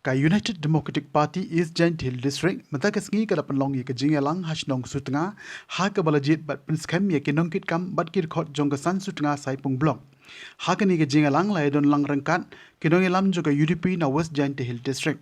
Ka United Democratic Party East Giant Hill District matakas ngi kada panlong ye kajingalang hasnong sutanga ha ka balajit bat pynskem ye nongkitkam bat dkhot jong ka san sutanga Saipung Block ha ka ni kajingalang lai don lang rangkat kinongelam jo ka UDP na West Giant Hill District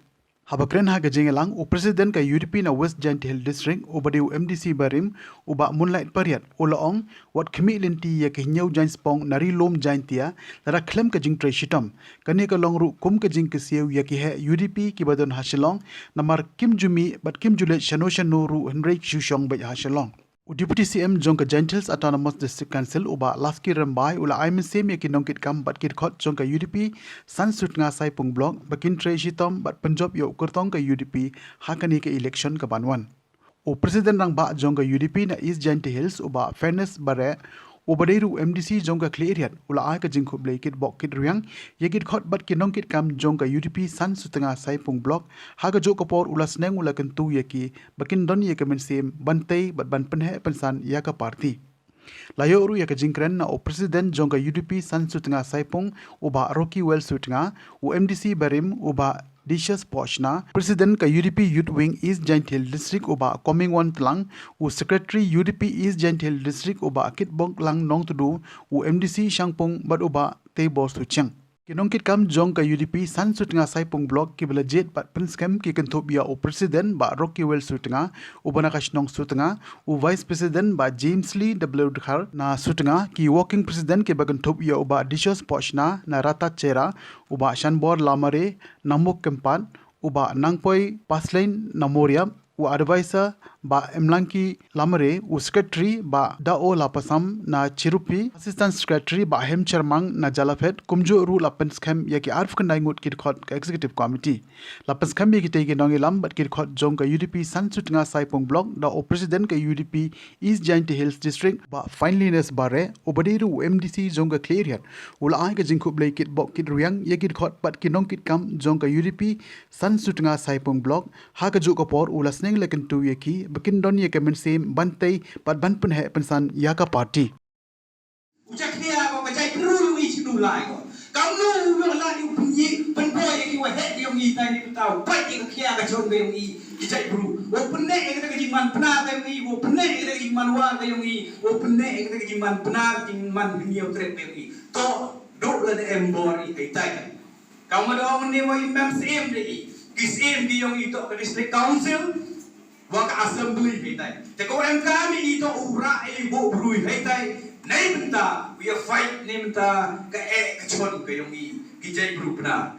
Habakren ha kajingalang u president ka UDP na West Giant Hill District ubadiu MDC barim uba moonlight pariat ulaong wat khmi linti ye khinyau giant spong nari lom giant tia lara khlem ka jing shitam kani ka long ru kum ka jing kisiu ye ki he UDP ki badon hasilong namar kim jumi bat kim jule shano shano ru henry shushong ba hasilong Deputy CM jong ka Giant Hills Autonomous District Council uba laski rambai ula aimin sem ye ki nongkitkam bat dkhot jong ka UDP san sutnga Saipung Block bakin tre shitom bat Punjab yo kurtong ka UDP hakani ka election ka banwan o president rang ba jong ka UDP na East Giant Hills uba fairness bare ubadeiru MDC jong ka cleariat ula ai ka jing khoblei kit bok kit riang ye kit khot bat ki nongkitkam jong ka UDP san sutnga Saipung Block ha ka jo ka por ula sneng ula kan tu ye ki bakin don ye ka men sem bantei bat ban penhe pensan ya ka party Layo uru ya ka jingkren na o president jong ka UDP san sutnga Saipung uba Rocky Well sutnga u MDC barim uba Dishes Pochna, President ka UDP Youth Wing East Giant Hill District uba coming one tlang u Secretary UDP East Giant Hill District uba Kitbong lang nong tudu u MDC Shangpong bad uba Tebo Suchang. Kinongkitkam jong ka UDP san sutnga Saipung Block ki belajet bat pynskem ki kentobia o President ba Rocky Well sutnga uba nakashnong sutnga u Vice President ba James Lee dkhot na sutnga ki Working President ki bagantobia uba Dishes Pochna na Rata Chera uba Shanbor Lamare Namuk Kempan uba Nangpoi Paslain Namoria u advisor ba Emlanki Lamare u secretary ba Dao Lapasam na Chirupi assistant secretary ba Hem Charmang na Jalapet kumjo ru lapenskem yaki arf kanai ngut dkhot ka executive committee lapenskem yaki tege nongilam bat dkhot jong ka UDP san sutnga Saipung Block da o president ka UDP East Giant Hills District ba finalines bare ubadiru MDC jong ka cleariat ula ai ka jingkhu blai kit bok kit riang yaki dkhot bat kinongkitkam jong ka UDP san sutnga Saipung Block ha ka ju ka por ula sneng lekan tu yaki bakin don ye kemen sem bantai pat ban pun he pensan ya ka party ujak dia ko bajai perlu wi chinu lai ko kamu lo la ni punyi pen boy ki wa he yong i tai ni tau pai ki khia ka chon be yong i ki chai bru o penne e ka ji man pna ka yong i o penne e ka ji man wa ka yong i o penne e ka ji man pna ki man ni yo tre be yong i to do la de embori ai tai kamu do ni wa imam sem de i ki sem di yong i to ka district council waka assembly heitai te ko em kami ito ura e bo brui heitai nei benta we are fight nei benta ka e ka chon ka yong i ki jai group na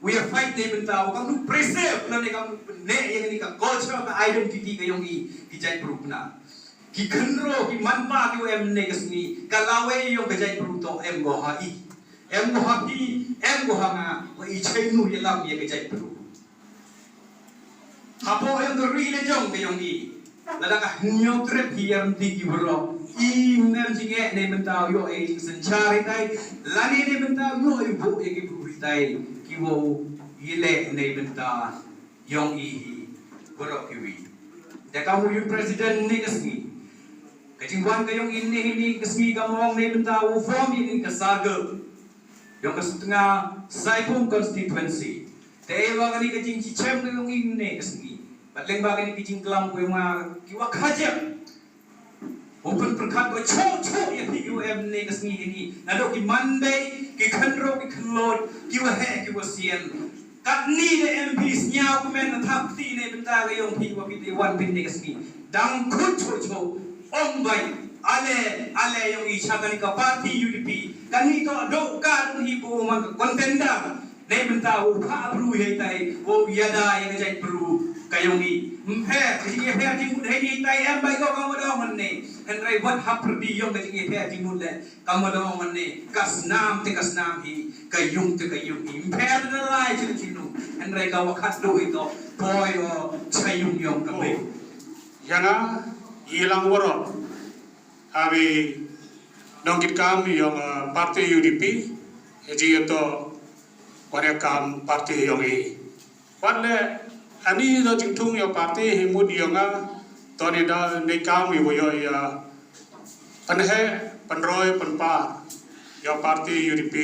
we are fight nei benta wa ka nu preserve na ne ka ne yang ni ka culture ka identity ka yong i ki jai group na ki khnro ki manpa ki em ne ka sni ka lawe yong ka jai group to em go ha i em go ha ki em go ha nga wa i chai nu ye lam ye ka jai group Apo yang terrile jong ke yong i lada ka nyo trip hiam di ibro i mem jinge ne mentau yo e jing sencari tai lani ne mentau yo e bu e ki buri tai ki wo ile ne mentau yong i bro ki wi da ka mu yu president ne kasni ka jing wan ka yong i ne kasni ka mo ne mentau form ni ka saga yong ka setengah Saipung constituency Tewa kani kajing cicem ke yung inne kasni. Paling ba kani kajing kelam ko yung kiwa kajak. Open perkat ko cho yang di UM ne kasni ini. Nado ki Monday ki khandro ki khlot kiwa he kiwa sien. Kat ni de MPs nyaw ko men thap ti ne benta ke yung pi wa pi wan pin ne kasni. Dang khut cho bai ale yung icha kani ka party UDP. Kani to do ka hi po mag contender. Nei benta u pha bru hei tai o yada yang jai bru kayong i mphe ji phe ji mun hei ni tai em bai ko ka mo man ne en rai wat hap di yong ka ji phe ji mun le ka mo do man ne kasnam hi kayung te kayung i mphe na lai ji nu en rai ka wa khat do i to boy o chayung yong ka be yana ilang woro abi nongkitkam yong party UDP ji to Wanekam parti yong i. Wanle ani do jingtung yo parti himud yonga toni da nekam i woyo ya panhe panroy panpa yo parti UDP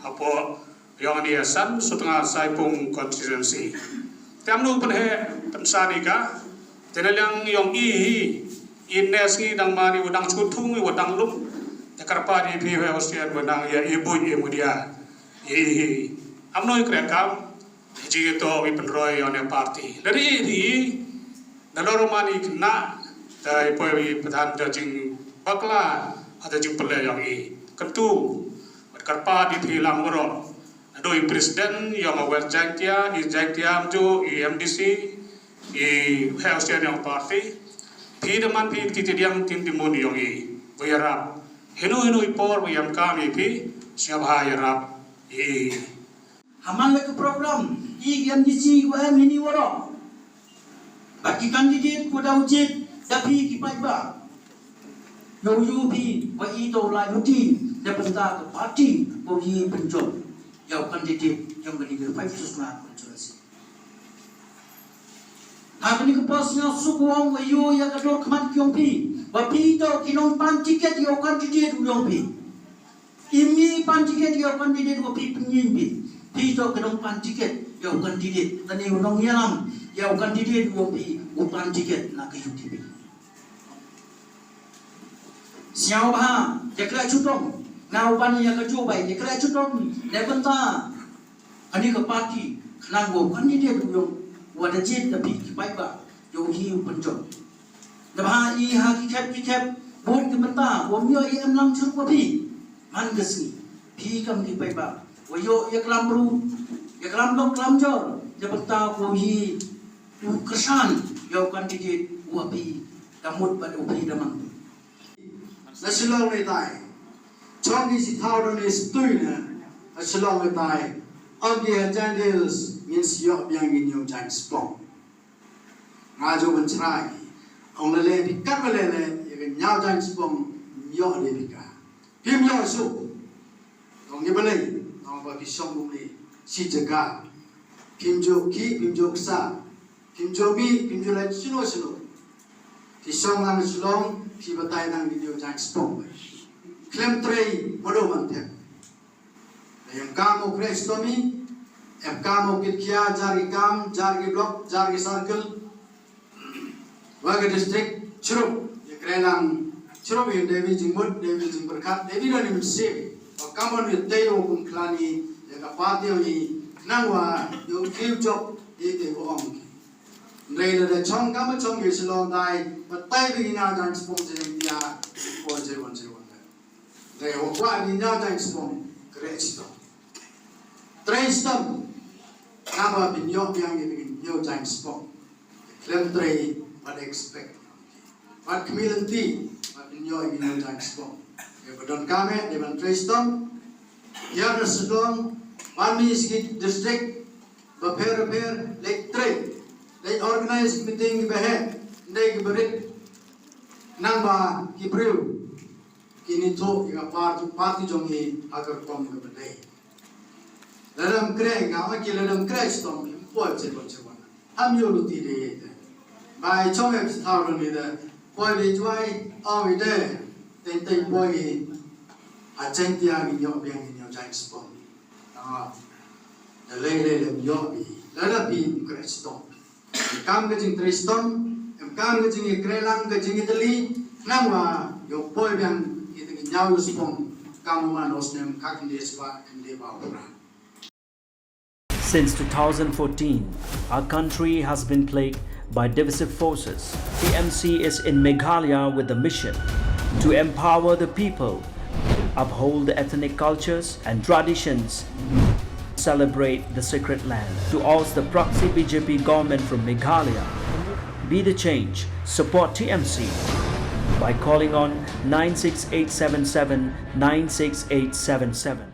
hapo yang ni asan setengah Saipung constituency. Tiamnu penhe pensanika tenelang yang ines ni dang mani udang cutung udang lum tekarpa di piwe Austrian udang ya ibu dia amno ikrekam ji to wi penroy on party dari di naloro mani kena dai poi pedan jing bakla ada jing pele yang kentu tekarpa di pilang woro doi presiden yang awal jangtia amjo MDC Austrian yang party Pidaman pi titidiang tintimuni yongi, bayarap. Hinu ipor bayam kami pi siapa yarap. Haman lagi program, MDC wa mini waro. Bagi kandidat kuda ujian, tapi kipai ba. UDP wa itu lai rutin, dapat ke parti bagi penjol. Yang kandidat yang berdiri 5 konsultasi. Hari ini kepasnya sukuang wayu yang kedua kemat kiompi, wapi itu kinong pantiket yang kandidat kiompi, ini pantiket yang kandidat wapi penyimpi, itu kinong pantiket yang kandidat, tani unong yang kandidat wapi upantiket nak UDP. Siapa jekla cutong, ngaupan yang kejubai jekla cutong, nebenta, hari ke parti, nanggo kandidat yang wadah jet tapi baik ba yo hi penjol dah i ha ki kep bon ke menta wo myo i am lang chu ko pi man gesi pi kam ki baik ba wo yo ya klam bru ya klam lok klam jor ya benta wo hi tu kesan yo kan di wo pi damut ba wo pi damang nasional le tai chong ki si thao don is tuina nasional le tai agi jandels means yok biang ginyo jang spong ngajo bencrai ong lele pikat lele ye nyao jang spong yok le pika pim yo su ong ni bele ong ba ki song bu le si jaga pim jo sa pim jo le sino ki song nang sulong ki batai nang ginyo jang spong klem trei modo mantep yang kamu krestomi kamo kitkia jari kam jari block jari circle waga district chrup ye krelang chrup ye devi jingmut devi jingberkat devi dan imse kamon ye teyo kum klani ye kapati ye nangwa yo kiu job ye te ong nei da chong kam chong ye silong dai patai bi na jang spong je dia ko je won dai ho kwa ni na jang spong kresto Trestam nama binyok yang ini binyok jang spong klem trei what expect what community what binyok ini jang spong ya badon kame di ban Trestam ya resudong mami sikit district beper lek trei lek organize meeting behe ndai berit namba kibril kini to ya parti jongi agar kom ke bedai dalam kreng, awak kira dalam kreng stom, import je. Ham yo luti deh. Bai cong yang tahu ni dah. Boy bejuai, awak deh. Tentang boy, aceng tiang ni yo biang ni yo jang stom. Le yo bi. Lada bi kreng stom. Kam kecing kreng stom, kam kecing krelang kecing Italy. Nama yo boy biang itu nyau stom. Kamu manos nem kaki dia sebab dia bawa. Since 2014, our country has been plagued by divisive forces. TMC is in Meghalaya with the mission to empower the people, uphold the ethnic cultures and traditions, celebrate the sacred land. To oust the proxy BJP government from Meghalaya, be the change, support TMC by calling on 96877 96877.